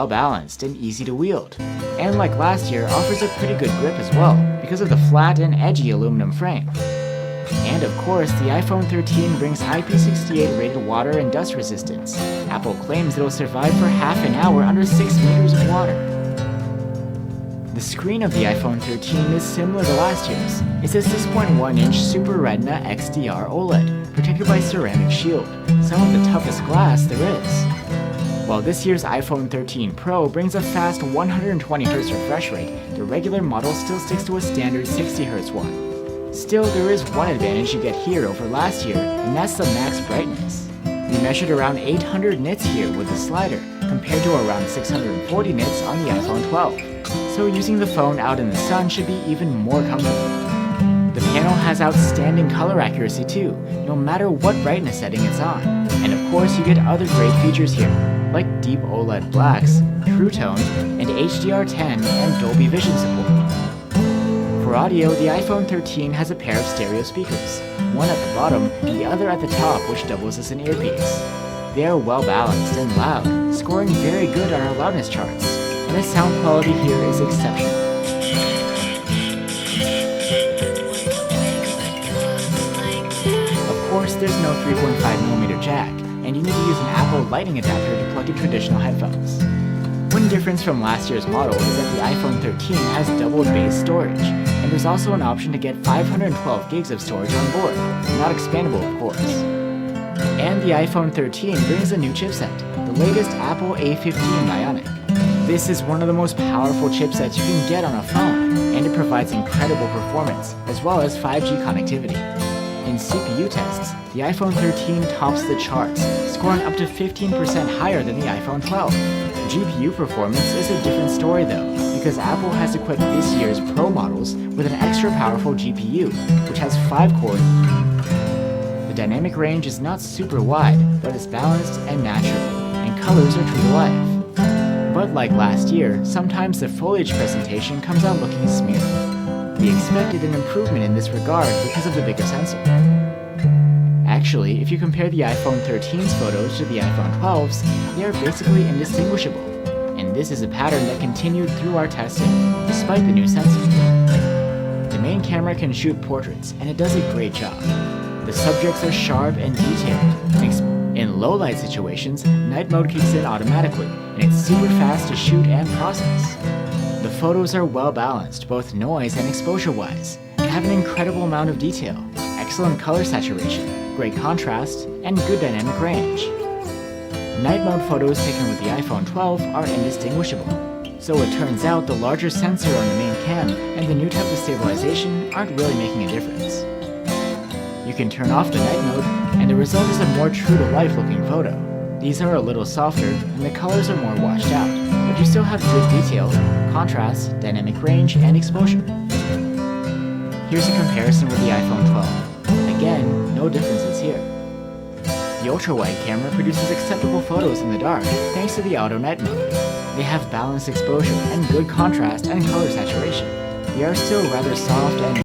well balanced and easy to wield. And like last year, offers a pretty good grip as well, because of the flat and edgy aluminum frame. And of course, the iPhone 13 brings IP68 rated water and dust resistance. Apple claims it'll survive for half an hour under 6 meters of water. The screen of the iPhone 13 is similar to last year's. It's a 6.1-inch Super Retina XDR OLED, protected by ceramic shield, some of the toughest glass there is. While this year's iPhone 13 Pro brings a fast 120Hz refresh rate, the regular model still sticks to a standard 60Hz one. Still, there is one advantage you get here over last year, and that's the max brightness. We measured around 800 nits here with the slider, compared to around 640 nits on the iPhone 12. So using the phone out in the sun should be even more comfortable. The panel has outstanding color accuracy too, no matter what brightness setting it's on. And of course you get other great features here, like deep OLED blacks, True Tone, and HDR10 and Dolby Vision support. For audio, the iPhone 13 has a pair of stereo speakers, one at the bottom and the other at the top, which doubles as an earpiece. They are well balanced and loud, scoring very good on our loudness charts, and the sound quality here is exceptional. Of course, there's no 3.5mm jack, and you need to use an Apple Lightning adapter to plug in traditional headphones. One difference from last year's model is that the iPhone 13 has double base storage, and there's also an option to get 512 gigs of storage on board, not expandable of course. And the iPhone 13 brings a new chipset, the latest Apple A15 Bionic. This is one of the most powerful chipsets you can get on a phone, and it provides incredible performance, as well as 5G connectivity. In CPU tests, the iPhone 13 tops the charts, scoring up to 15% higher than the iPhone 12. GPU performance is a different story though, because Apple has equipped this year's Pro models with an extra powerful GPU, which has 5 cores. The dynamic range is not super wide, but is balanced and natural, and colors are true to life. But like last year, sometimes the foliage presentation comes out looking smeared. We expected an improvement in this regard because of the bigger sensor. Actually, if you compare the iPhone 13's photos to the iPhone 12's, they are basically indistinguishable. And this is a pattern that continued through our testing, despite the new sensor. The main camera can shoot portraits, and it does a great job. The subjects are sharp and detailed. In low-light situations, night mode kicks in automatically, and it's super fast to shoot and process. The photos are well balanced, both noise and exposure-wise, and have an incredible amount of detail, excellent color saturation, great contrast, and good dynamic range. Night mode photos taken with the iPhone 12 are indistinguishable, so it turns out the larger sensor on the main cam and the new type of stabilization aren't really making a difference. You can turn off the night mode, and the result is a more true-to-life looking photo. These are a little softer, and the colors are more washed out, but you still have good detail, contrast, dynamic range, and exposure. Here's a comparison with the iPhone 12. Again, no differences here. The ultra-wide camera produces acceptable photos in the dark thanks to the auto night mode. They have balanced exposure and good contrast and color saturation. They are still rather soft and